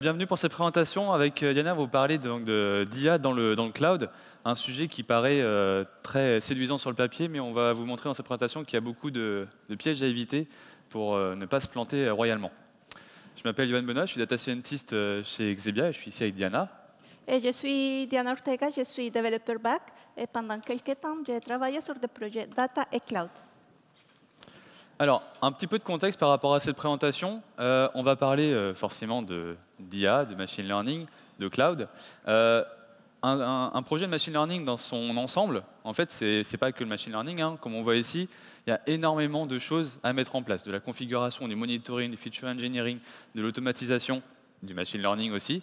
Bienvenue pour cette présentation. Avec Yana, on va vous parler d'IA dans le cloud, un sujet qui paraît très séduisant sur le papier, mais on va vous montrer dans cette présentation qu'il y a beaucoup de pièges à éviter pour ne pas se planter royalement. Je m'appelle Yohan Benoît, je suis data scientist chez Xebia et je suis ici avec Diana. Et je suis Diana Ortega, je suis développeur back et pendant quelques temps, j'ai travaillé sur des projets data et cloud. Alors, un petit peu de contexte par rapport à cette présentation. On va parler forcément d'IA, de machine learning, de cloud. Un projet de machine learning dans son ensemble, en fait, c'est pas que le machine learning. Hein. Comme on voit ici, il y a énormément de choses à mettre en place. De la configuration, du monitoring, du feature engineering, de l'automatisation, du machine learning aussi.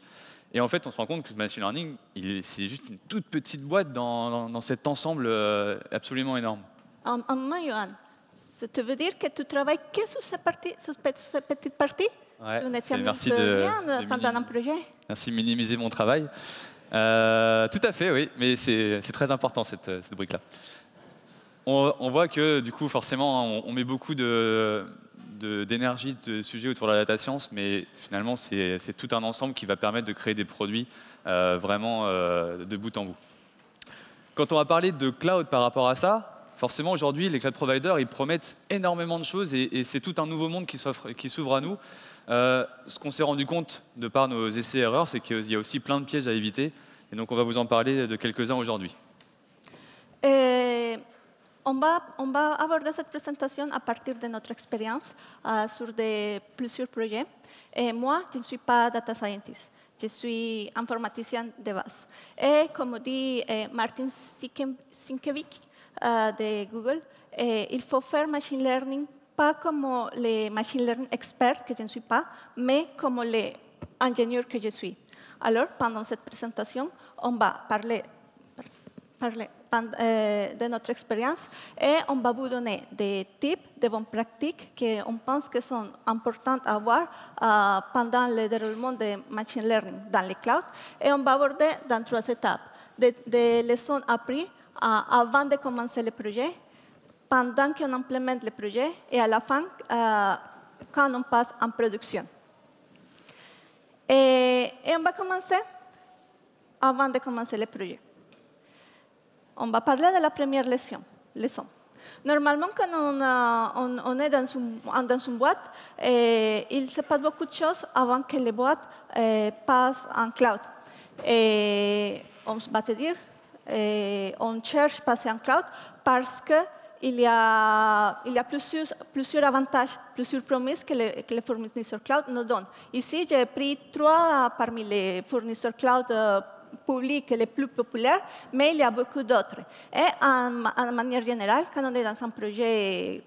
Et en fait, on se rend compte que le machine learning, c'est juste une toute petite boîte dans cet ensemble absolument énorme. Yohan, ça veut dire que tu travailles que sur cette petite partie? Ouais, merci de pendant un projet? Merci de minimiser mon travail. Tout à fait, oui, mais c'est très important cette brique-là. On voit que du coup, forcément, on met beaucoup d'énergie, de sujets autour de la data science, mais finalement, c'est tout un ensemble qui va permettre de créer des produits vraiment de bout en bout. Quand on va parler de cloud par rapport à ça, forcément, aujourd'hui, les cloud providers, ils promettent énormément de choses et c'est tout un nouveau monde qui s'ouvre à nous. Ce qu'on s'est rendu compte de par nos essais-erreurs, c'est qu'il y a aussi plein de pièges à éviter. Et donc, on va vous en parler de quelques-uns aujourd'hui. On va aborder cette présentation à partir de notre expérience sur plusieurs projets. Et moi, je ne suis pas data scientist. Je suis informaticien de base. Et comme dit Martin Sienkiewicz de Google, il faut faire machine learning pas comme les machine learning experts que je ne suis pas, mais comme les ingénieurs que je suis. Alors, pendant cette présentation, on va parler de notre expérience et on va vous donner des tips, des bonnes pratiques qu'on pense que sont importantes à avoir pendant le déroulement de machine learning dans les clouds. Et on va aborder dans 3 étapes des leçons apprises avant de commencer le projet, pendant qu'on implémente le projet et à la fin, quand on passe en production. Et on va commencer avant de commencer le projet. On va parler de la première leçon. Normalement, quand on est dans une boîte, il se passe beaucoup de choses avant que les boîtes passent en cloud. Et on va te dire, on cherche à passer en cloud parce qu'il y a plusieurs avantages, plusieurs promesses que les fournisseurs cloud nous donnent. Ici, j'ai pris 3 parmi les fournisseurs cloud publics les plus populaires, mais il y a beaucoup d'autres. Et en manière générale, quand on est dans un projet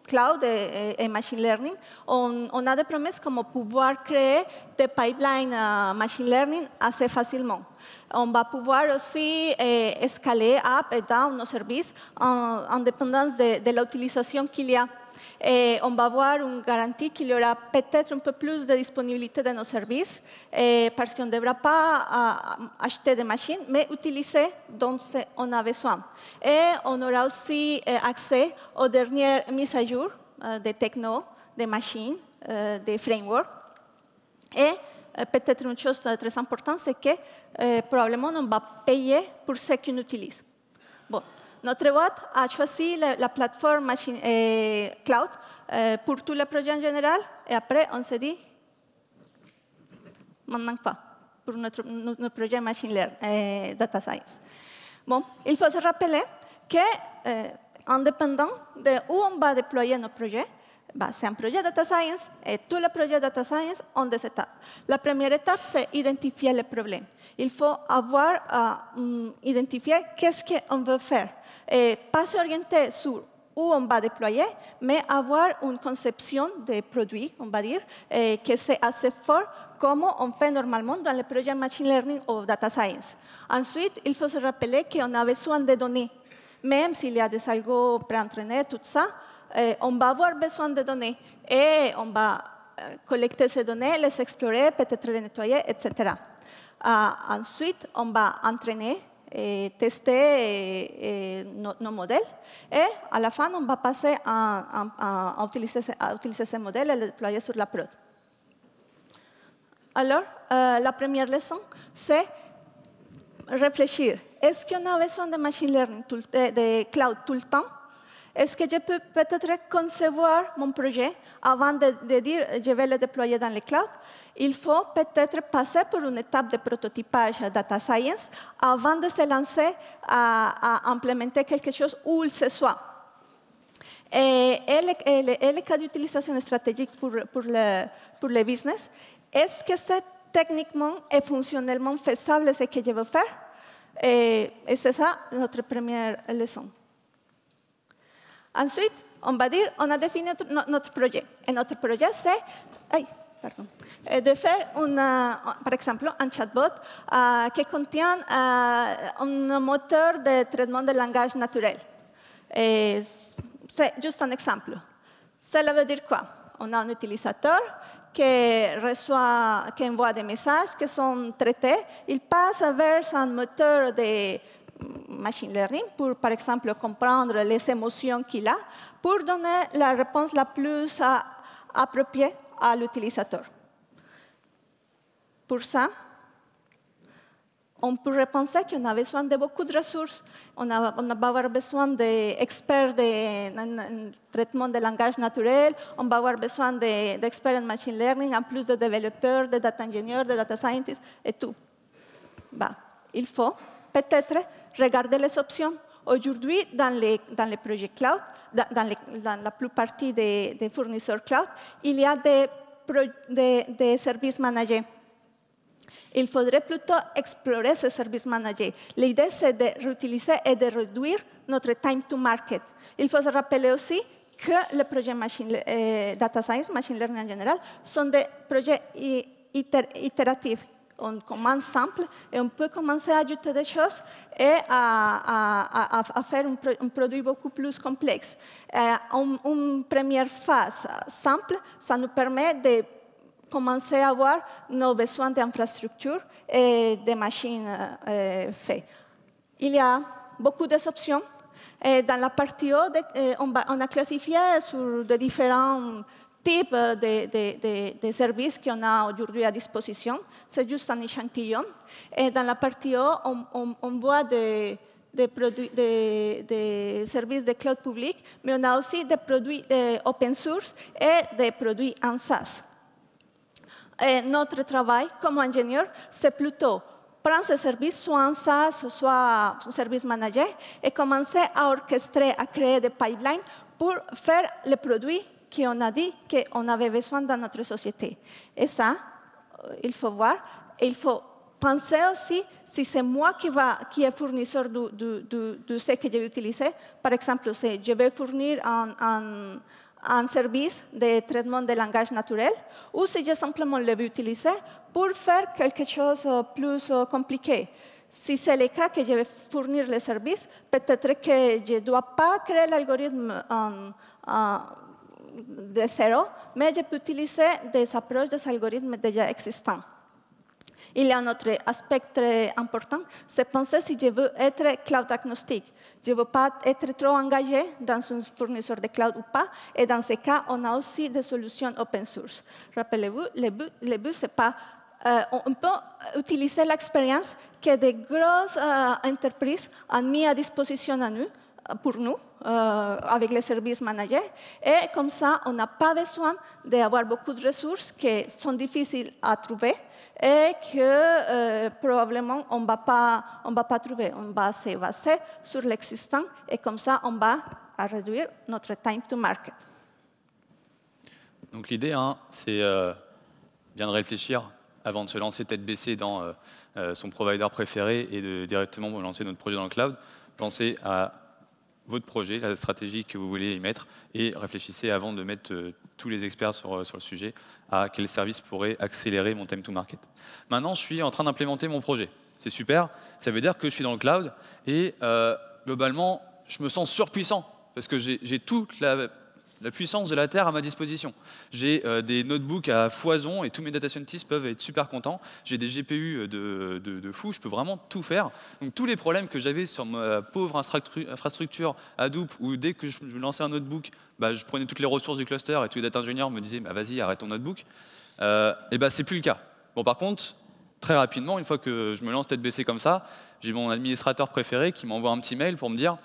cloud et machine learning, on a des promesses comme pouvoir créer des pipelines machine learning assez facilement. On va pouvoir aussi escaler up et down nos services en dépendance de l'utilisation qu'il y a. Et on va avoir une garantie qu'il y aura peut-être un peu plus de disponibilité de nos services parce qu'on ne devra pas acheter des machines, mais utiliser dont on a besoin. Et on aura aussi accès aux dernières mises à jour des technos, des machines, des frameworks. Et peut-être une chose très importante, c'est que probablement on va payer pour ce qu'on utilise. Bon. Notre boîte a choisi la plateforme cloud pour tous les projets en général. Et après, on s'est dit, maintenant pas, pour notre projet machine learning, data science. Bon, il faut se rappeler qu'indépendant de où on va déployer nos projets, c'est un projet data science et tous les projets data science ont des étapes. La première étape, c'est identifier le problème. Il faut avoir identifié qu'est-ce qu'on veut faire. Et pas s'orienter sur où on va déployer, mais avoir une conception des produits, on va dire, que c'est assez fort comme on fait normalement dans les projets machine learning ou data science. Ensuite, il faut se rappeler qu'on a besoin de données. Même s'il y a des algos pré-entraînés, tout ça, on va avoir besoin de données. Et on va collecter ces données, les explorer, peut-être les nettoyer, etc. Ensuite, on va entraîner tester nos modèles. Et à la fin, on va passer à utiliser ces modèles et les déployer sur la prod. Alors, la première leçon, c'est réfléchir. Est-ce qu'on a besoin de machine learning, de cloud tout le temps? Est-ce que je peux peut-être concevoir mon projet avant de dire je vais le déployer dans le cloud? Il faut peut-être passer par une étape de prototypage data science avant de se lancer à implémenter quelque chose où il se soit. Et le cas d'utilisation stratégique pour le business, est-ce que c'est techniquement et fonctionnellement faisable ce que je veux faire? Et c'est ça notre première leçon. Ensuite, on va dire, on a défini notre projet. Et notre projet, c'est de faire, par exemple, un chatbot qui contient un moteur de traitement de langage naturel. C'est juste un exemple. Cela veut dire quoi? On a un utilisateur qui envoie des messages qui sont traités. Il passe vers un moteur de machine learning pour, par exemple, comprendre les émotions qu'il a, pour donner la réponse la plus appropriée à l'utilisateur. Pour ça, on pourrait penser qu'on a besoin de beaucoup de ressources. On va avoir besoin d'experts de traitement de langage naturel. On va avoir besoin d'experts en machine learning, en plus de développeurs, de data engineers, de data scientists et tout. Il faut peut-être regarder les options. Aujourd'hui, dans les projets cloud, dans la plupart des fournisseurs cloud, il y a des services managés. Il faudrait plutôt explorer ces services managés. L'idée, c'est de réutiliser et de réduire notre time to market. Il faut se rappeler aussi que les projets data science, machine learning en général, sont des projets itératifs. On commence simple et on peut commencer à ajouter des choses et à faire un produit beaucoup plus complexe. Une première phase simple, ça nous permet de commencer à avoir nos besoins d'infrastructures et de machines faites. Il y a beaucoup d'options. Dans la partie haut, on a classifié sur de différents types de services qu'on a aujourd'hui à disposition. C'est juste un échantillon. Et dans la partie haut, on voit des services de cloud public, mais on a aussi des produits open source et des produits en SaaS. Et notre travail comme ingénieur, c'est plutôt prendre ces services, soit en SaaS, soit en service managé, et commencer à orchestrer, à créer des pipelines pour faire les produits qu'on a dit qu'on avait besoin dans notre société. Et ça, il faut voir. Et il faut penser aussi si c'est moi qui est fournisseur de ce que je vais utiliser. Par exemple, si je vais fournir un service de traitement de langage naturel, ou si je simplement le vais utiliser pour faire quelque chose de plus compliqué. Si c'est le cas que je vais fournir le service, peut-être que je ne dois pas créer l'algorithme de zéro, mais je peux utiliser des approches des algorithmes déjà existants. Il y a un autre aspect très important, c'est penser si je veux être cloud agnostique. Je ne veux pas être trop engagé dans un fournisseur de cloud ou pas, et dans ce cas, on a aussi des solutions open source. Rappelez-vous, le but, c'est pas... on peut utiliser l'expérience que des grosses entreprises ont mis à disposition pour nous, avec les services managés, et comme ça, on n'a pas besoin d'avoir beaucoup de ressources qui sont difficiles à trouver, et que probablement on ne va pas trouver. On va se baser sur l'existant et comme ça, on va réduire notre time to market. Donc l'idée, c'est bien de réfléchir avant de se lancer tête baissée dans son provider préféré et de directement lancer notre projet dans le cloud. Pensez à votre projet, la stratégie que vous voulez y mettre, et réfléchissez avant de mettre tous les experts sur le sujet à quel service pourrait accélérer mon time to market. Maintenant, je suis en train d'implémenter mon projet. C'est super, ça veut dire que je suis dans le cloud et globalement, je me sens surpuissant parce que j'ai toute la puissance de la Terre à ma disposition. J'ai des notebooks à foison et tous mes data scientists peuvent être super contents. J'ai des GPU de fou, je peux vraiment tout faire. Donc tous les problèmes que j'avais sur ma pauvre infrastructure Hadoop, où dès que je lançais un notebook, je prenais toutes les ressources du cluster et tous les data ingénieurs me disaient vas-y, arrête ton notebook, et c'est plus le cas. Bon, par contre, très rapidement, une fois que je me lance tête baissée comme ça, j'ai mon administrateur préféré qui m'envoie un petit mail pour me dire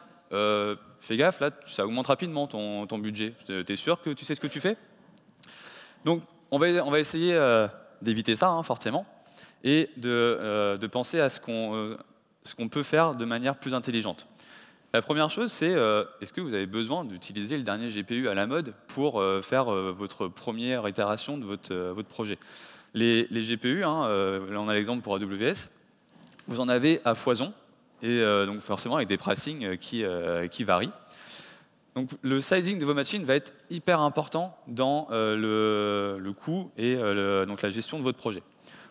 fais gaffe, là, ça augmente rapidement ton budget. T'es sûr que tu sais ce que tu fais? Donc, on va essayer d'éviter ça, hein, forcément, et de penser à ce qu'on peut faire de manière plus intelligente. La première chose, c'est est-ce que vous avez besoin d'utiliser le dernier GPU à la mode pour faire votre première itération de votre projet? Les GPU, hein, là on a l'exemple pour AWS, vous en avez à foison, et donc forcément avec des pricing qui varient. Donc le sizing de vos machines va être hyper important dans le coût et donc la gestion de votre projet.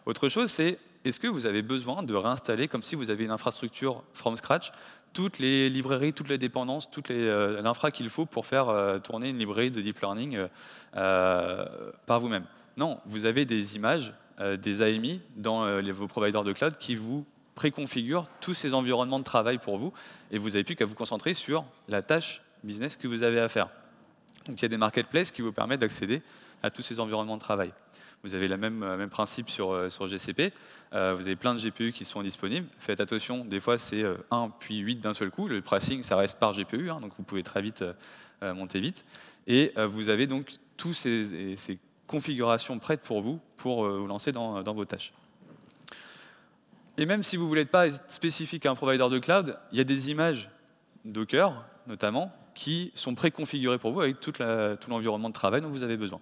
Autre chose, c'est est-ce que vous avez besoin de réinstaller, comme si vous avez une infrastructure from scratch, toutes les librairies, toutes les dépendances, toute l'infra qu'il faut pour faire tourner une librairie de deep learning par vous-même? Non, vous avez des images, des AMI dans vos providers de cloud qui vous préconfigurent tous ces environnements de travail pour vous, et vous n'avez plus qu'à vous concentrer sur la tâche business que vous avez à faire. Donc il y a des marketplaces qui vous permettent d'accéder à tous ces environnements de travail. Vous avez le même principe sur GCP. Vous avez plein de GPU qui sont disponibles. Faites attention, des fois c'est 1 puis 8 d'un seul coup. Le pricing, ça reste par GPU, hein, donc vous pouvez très vite monter vite. Et vous avez donc toutes ces configurations prêtes pour vous lancer dans vos tâches. Et même si vous ne voulez pas être spécifique à un provider de cloud, il y a des images Docker, notamment, qui sont préconfigurées pour vous avec tout l'environnement de travail dont vous avez besoin.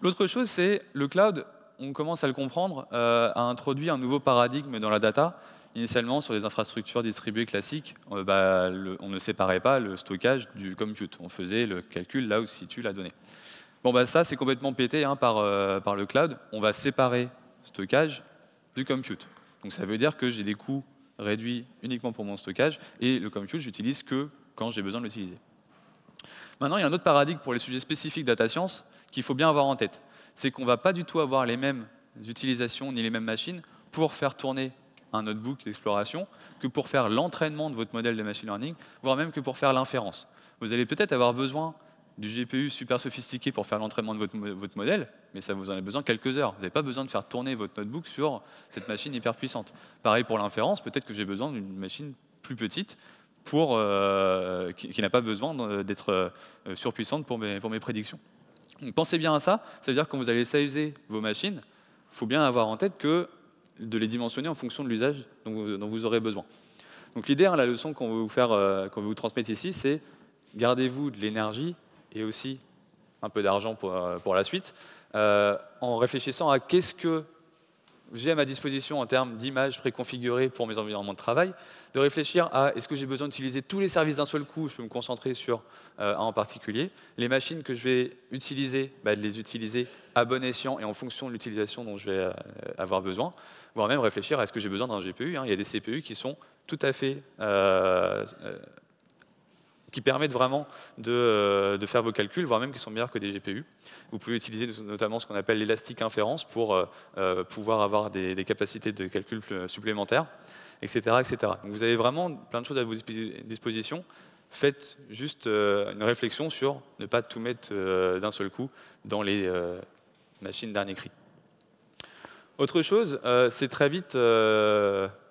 L'autre chose, c'est le cloud, on commence à le comprendre, a introduit un nouveau paradigme dans la data. Initialement, sur les infrastructures distribuées classiques, on ne séparait pas le stockage du compute. On faisait le calcul là où se situe la donnée. Bon, ça, c'est complètement pété hein, par le cloud. On va séparer stockage du compute. Donc ça veut dire que j'ai des coûts réduits uniquement pour mon stockage, et le compute, j'utilise que quand j'ai besoin de l'utiliser. Maintenant, il y a un autre paradigme pour les sujets spécifiques data science qu'il faut bien avoir en tête. C'est qu'on ne va pas du tout avoir les mêmes utilisations ni les mêmes machines pour faire tourner un notebook d'exploration que pour faire l'entraînement de votre modèle de machine learning, voire même que pour faire l'inférence. Vous allez peut-être avoir besoin du GPU super sophistiqué pour faire l'entraînement de votre modèle, mais ça vous en avez besoin quelques heures. Vous n'avez pas besoin de faire tourner votre notebook sur cette machine hyper puissante. Pareil pour l'inférence, peut-être que j'ai besoin d'une machine plus petite qui n'a pas besoin d'être surpuissante pour mes prédictions. Donc pensez bien à ça. Ça veut dire que quand vous allez sizer vos machines, il faut bien avoir en tête de les dimensionner en fonction de l'usage dont vous aurez besoin. Donc l'idée, la leçon qu'on veut vous transmettre ici, c'est gardez-vous de l'énergie et aussi un peu d'argent pour la suite, en réfléchissant à qu'est-ce que j'ai à ma disposition en termes d'images préconfigurées pour mes environnements de travail, de réfléchir à est-ce que j'ai besoin d'utiliser tous les services d'un seul coup, je peux me concentrer sur un en particulier. Les machines que je vais utiliser, de les utiliser à bon escient et en fonction de l'utilisation dont je vais avoir besoin, voire même réfléchir à est-ce que j'ai besoin d'un GPU. Il y a des CPU qui sont tout à fait qui permettent vraiment de faire vos calculs, voire même qui sont meilleurs que des GPU. Vous pouvez utiliser notamment ce qu'on appelle l'élastique inférence pour pouvoir avoir des capacités de calcul supplémentaires, etc., etc. Donc vous avez vraiment plein de choses à votre disposition. Faites juste une réflexion sur ne pas tout mettre d'un seul coup dans les machines dernier cri. Autre chose, c'est très vite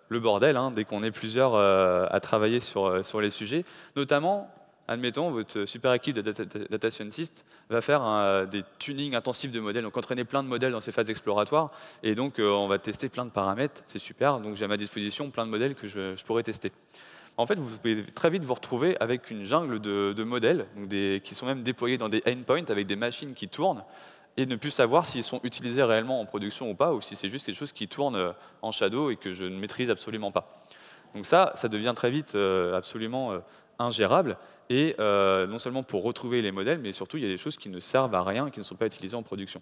le bordel, dès qu'on est plusieurs à travailler sur les sujets. Notamment, admettons, votre super équipe de data scientist va faire des tunings intensifs de modèles, donc entraîner plein de modèles dans ces phases exploratoires, et donc on va tester plein de paramètres, c'est super, donc j'ai à ma disposition plein de modèles que je pourrais tester. En fait, vous pouvez très vite vous retrouver avec une jungle de modèles, donc qui sont même déployés dans des endpoints avec des machines qui tournent, et ne plus savoir s'ils sont utilisés réellement en production ou pas, ou si c'est juste quelque chose qui tourne en shadow et que je ne maîtrise absolument pas. Donc ça devient très vite absolument ingérable, et non seulement pour retrouver les modèles, mais surtout il y a des choses qui ne servent à rien, qui ne sont pas utilisées en production.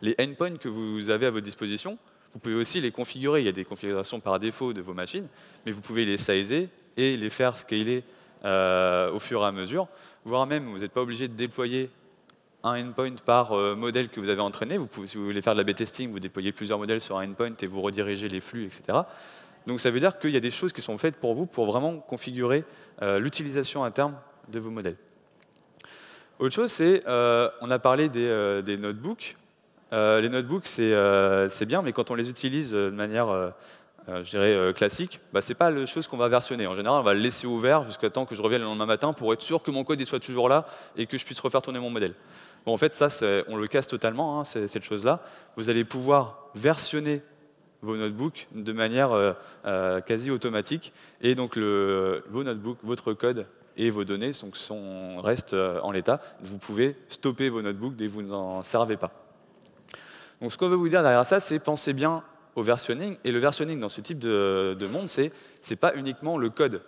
Les endpoints que vous avez à votre disposition, vous pouvez aussi les configurer. Il y a des configurations par défaut de vos machines, mais vous pouvez les sizer et les faire scaler au fur et à mesure, voire même vous n'êtes pas obligé de déployer un endpoint par modèle que vous avez entraîné. Si vous voulez faire de la B-testing, vous déployez plusieurs modèles sur un endpoint et vous redirigez les flux, etc. Donc ça veut dire qu'il y a des choses qui sont faites pour vous pour vraiment configurer l'utilisation interne de vos modèles. Autre chose, c'est, on a parlé des notebooks. les notebooks, c'est bien, mais quand on les utilise de manière, je dirais, classique, bah, ce n'est pas la chose qu'on va versionner. En général, on va le laisser ouvert jusqu'à temps que je revienne le lendemain matin pour être sûr que mon code il soit toujours là et que je puisse refaire tourner mon modèle. Bon, en fait, ça, on le casse totalement, hein, cette chose-là. Vous allez pouvoir versionner vos notebooks de manière quasi automatique. Et donc, vos notebooks, votre code et vos données restent en l'état. Vous pouvez stopper vos notebooks dès que vous n'en servez pas. Donc, ce qu'on veut vous dire derrière ça, c'est pensez bien au versionning. Et le versionning dans ce type de monde, c'est pas uniquement le code.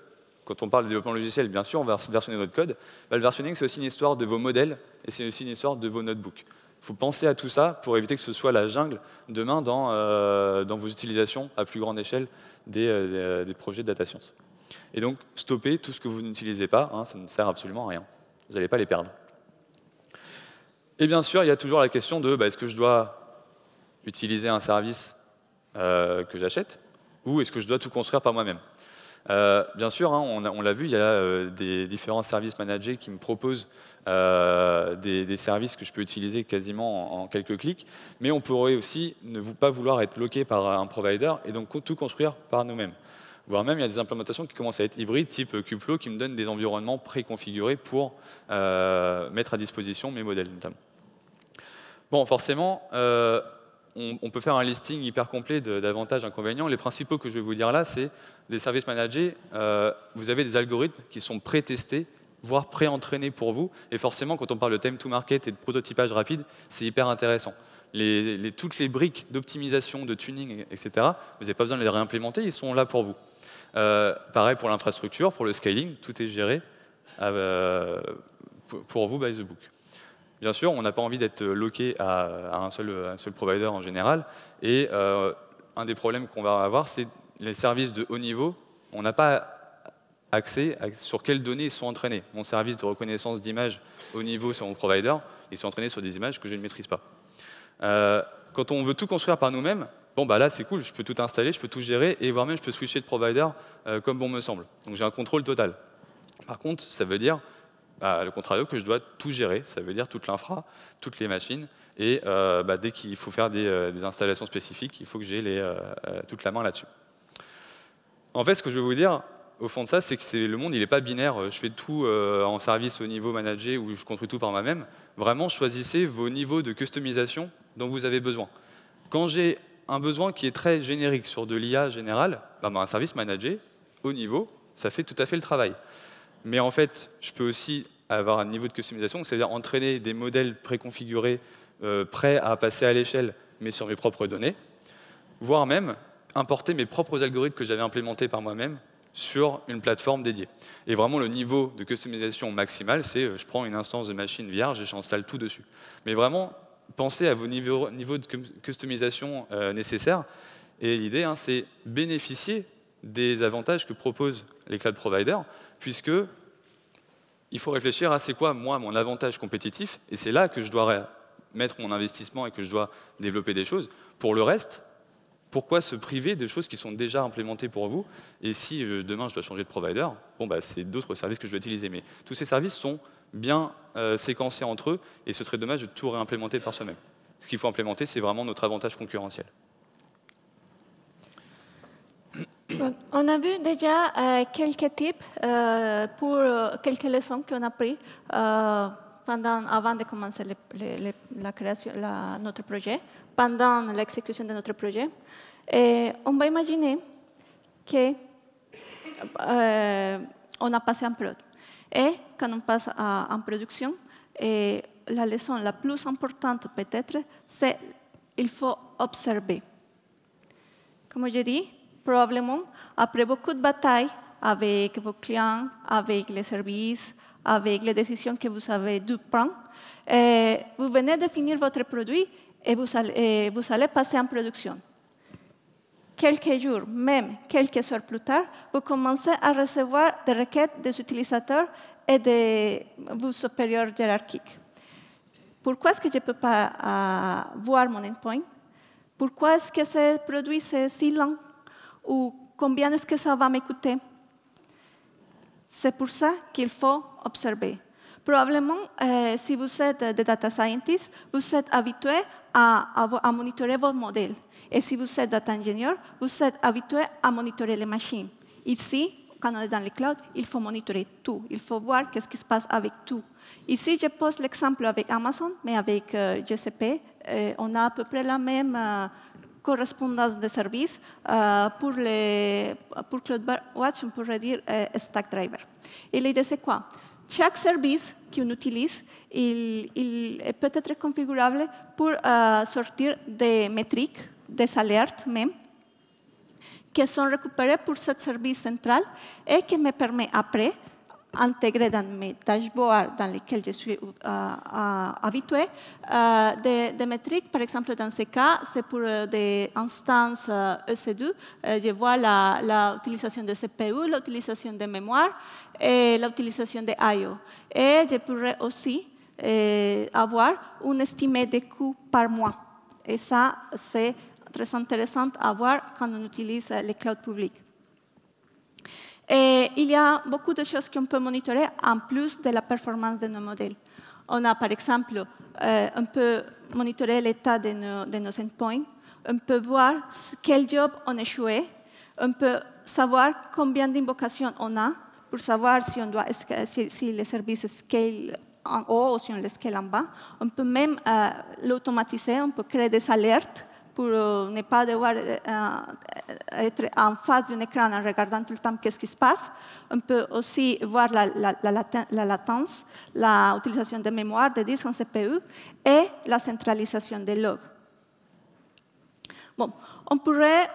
Quand on parle de développement logiciel, bien sûr, on va versionner notre code. Bah, le versionning, c'est aussi une histoire de vos modèles et c'est aussi une histoire de vos notebooks. Il faut penser à tout ça pour éviter que ce soit la jungle demain dans vos utilisations à plus grande échelle des projets de data science. Et donc, stoppez tout ce que vous n'utilisez pas, hein, ça ne sert absolument à rien. Vous n'allez pas les perdre. Et bien sûr, il y a toujours la question de est-ce que je dois utiliser un service que j'achète ou est-ce que je dois tout construire par moi-même? Bien sûr, hein, on l'a vu, il y a des différents services managés qui me proposent des services que je peux utiliser quasiment en quelques clics, mais on pourrait aussi ne pas vouloir être bloqué par un provider et donc tout construire par nous-mêmes. Voire même, il y a des implémentations qui commencent à être hybrides, type Kubeflow, qui me donnent des environnements préconfigurés pour mettre à disposition mes modèles, notamment. Bon, forcément, on peut faire un listing hyper complet d'avantages et inconvénients. Les principaux que je vais vous dire là, c'est des services managés. Vous avez des algorithmes qui sont pré-testés, voire pré-entraînés pour vous. Et forcément, quand on parle de time to market et de prototypage rapide, c'est hyper intéressant. Toutes les briques d'optimisation, de tuning, etc., vous n'avez pas besoin de les réimplémenter, ils sont là pour vous. Pareil pour l'infrastructure, pour le scaling, tout est géré pour vous by the book. Bien sûr, on n'a pas envie d'être loqué à un seul provider en général. Et un des problèmes qu'on va avoir, c'est les services de haut niveau. On n'a pas accès sur quelles données ils sont entraînés. Mon service de reconnaissance d'images haut niveau sur mon provider, ils sont entraînés sur des images que je ne maîtrise pas. Quand on veut tout construire par nous-mêmes, bon, bah là, c'est cool, je peux tout installer, je peux tout gérer, et voire même je peux switcher de provider comme bon me semble. Donc j'ai un contrôle total. Par contre, ça veut dire le contrario, que je dois tout gérer, ça veut dire toute l'infra, toutes les machines, et dès qu'il faut faire des installations spécifiques, il faut que j'ai toute la main là-dessus. En fait, ce que je veux vous dire, au fond de ça, c'est que le monde, il n'est pas binaire, je fais tout en service au niveau managé, ou je construis tout par moi-même. Vraiment, choisissez vos niveaux de customisation dont vous avez besoin. Quand j'ai un besoin qui est très générique sur de l'IA générale, un service managé, haut niveau, ça fait tout à fait le travail. Mais en fait, je peux aussi avoir un niveau de customisation, c'est-à-dire entraîner des modèles préconfigurés, prêts à passer à l'échelle, mais sur mes propres données, voire même importer mes propres algorithmes que j'avais implémentés par moi-même sur une plateforme dédiée. Et vraiment, le niveau de customisation maximal, c'est je prends une instance de machine vierge et j'installe tout dessus. Mais vraiment, pensez à vos niveaux de customisation nécessaires. Et l'idée, c'est bénéficier des avantages que proposent les cloud providers, puisque il faut réfléchir à c'est quoi, moi, mon avantage compétitif, et c'est là que je dois mettre mon investissement et que je dois développer des choses. Pour le reste, pourquoi se priver de choses qui sont déjà implémentées pour vous? Et si demain je dois changer de provider, c'est d'autres services que je dois utiliser. Mais tous ces services sont bien séquencés entre eux, et ce serait dommage de tout réimplémenter par soi-même. Ce qu'il faut implémenter, c'est vraiment notre avantage concurrentiel. On a vu déjà quelques tips pour quelques leçons qu'on a prises avant de commencer la création, notre projet, pendant l'exécution de notre projet. Et on va imaginer qu'on a passé en prod. Et quand on passe en production, la leçon la plus importante peut-être, c'est qu'il faut observer. Comme je dis, probablement, après beaucoup de batailles avec vos clients, avec les services, avec les décisions que vous avez dû prendre, vous venez de finir votre produit et vous allez passer en production. Quelques jours, même quelques heures plus tard, vous commencez à recevoir des requêtes des utilisateurs et de vos supérieurs hiérarchiques. Pourquoi est-ce que je ne peux pas voir mon endpoint? Pourquoi est-ce que ce produit c'est si lent? Ou combien est-ce que ça va me coûter? C'est pour ça qu'il faut observer. Probablement, si vous êtes des data scientists, vous êtes habitués à monitorer vos modèles. Et si vous êtes data engineer, vous êtes habitué à monitorer les machines. Ici, quand on est dans le cloud, il faut monitorer tout. Il faut voir qu'est-ce qui se passe avec tout. Ici, je pose l'exemple avec Amazon, mais avec GCP, on a à peu près la même correspondance de services. Pour CloudWatch, on pourrait dire Stackdriver. Et l'idée, c'est quoi? Chaque service qu'on utilise, il peut être configurable pour sortir des métriques, des alertes même, qui sont récupérées pour ce service central et qui me permet après d'intégrer dans mes dashboards dans lesquels je suis habitué des métriques. Par exemple, dans ce cas, c'est pour des instances EC2. Je vois l'utilisation de CPU, l'utilisation de mémoire et l'utilisation de I/O. Et je pourrais aussi avoir un estimé des coûts par mois. Et ça, c'est très intéressant à voir quand on utilise les clouds publics. Et il y a beaucoup de choses qu'on peut monitorer en plus de la performance de nos modèles. On a, par exemple, on peut monitorer l'état de nos endpoints. On peut voir quel job on a échoué. On peut savoir combien d'invocations on a pour savoir si, si le service scale en haut ou si on le scale en bas. On peut même l'automatiser. On peut créer des alertes pour ne pas devoir être en face d'un écran en regardant tout le temps qu'est-ce qui se passe. On peut aussi voir la latence, l'utilisation de mémoire, de disques en CPU et la centralisation des logs. Bon, on pourrait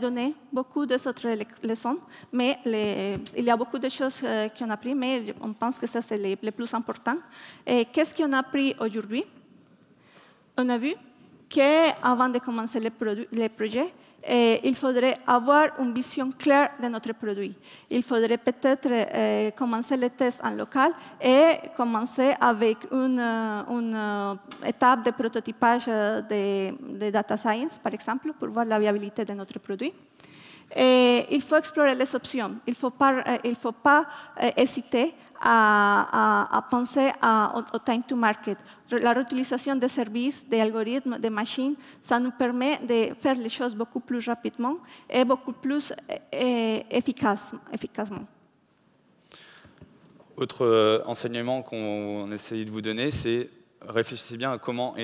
donner beaucoup d'autres leçons, mais il y a beaucoup de choses qu'on a appris, mais on pense que ça, c'est le plus important. Qu'est-ce qu'on a appris aujourd'hui? On a vu qu'avant de commencer les projets, il faudrait avoir une vision claire de notre produit. Il faudrait peut-être commencer les tests en local et commencer avec une étape de prototypage de data science, par exemple, pour voir la viabilité de notre produit. Et il faut explorer les options. Il ne faut pas hésiter à penser au time to market. La réutilisation des services, des algorithmes, des machines, ça nous permet de faire les choses beaucoup plus rapidement et beaucoup plus efficacement. Autre enseignement qu'on essaye de vous donner, c'est réfléchissez bien à comment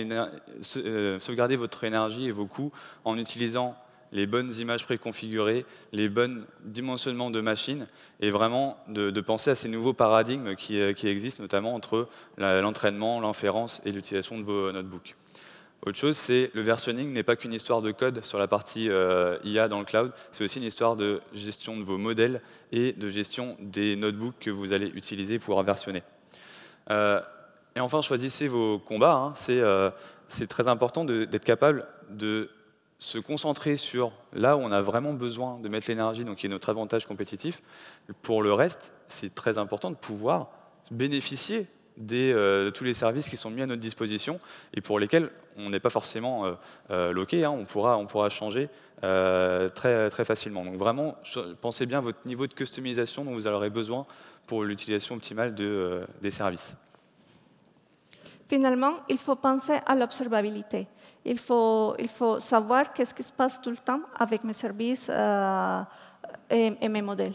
sauvegarder votre énergie et vos coûts en utilisant les bonnes images préconfigurées, les bons dimensionnements de machines, et vraiment de penser à ces nouveaux paradigmes qui existent, notamment entre l'entraînement, l'inférence et l'utilisation de vos notebooks. Autre chose, c'est le versionning n'est pas qu'une histoire de code sur la partie IA dans le cloud, c'est aussi une histoire de gestion de vos modèles et de gestion des notebooks que vous allez utiliser pour versionner. Et enfin, choisissez vos combats. Hein. C'est très important d'être capable de se concentrer sur là où on a vraiment besoin de mettre l'énergie, donc qui est notre avantage compétitif. Pour le reste, c'est très important de pouvoir bénéficier de tous les services qui sont mis à notre disposition et pour lesquels on n'est pas forcément loqué, hein, on pourra changer très, très facilement. Donc vraiment, pensez bien à votre niveau de customisation dont vous aurez besoin pour l'utilisation optimale des services. Finalement, il faut penser à l'observabilité. Il faut savoir qu'est-ce qui se passe tout le temps avec mes services et mes modèles.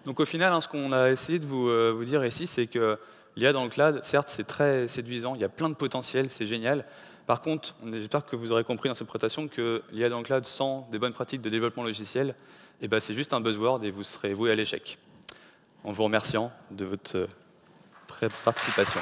Donc au final, hein, ce qu'on a essayé de vous dire ici, c'est que l'IA dans le cloud, certes, c'est très séduisant, il y a plein de potentiel, c'est génial. Par contre, j'espère que vous aurez compris dans cette présentation que l'IA dans le cloud sans des bonnes pratiques de développement logiciel, eh ben, c'est juste un buzzword et vous serez voué à l'échec. En vous remerciant de votre participation.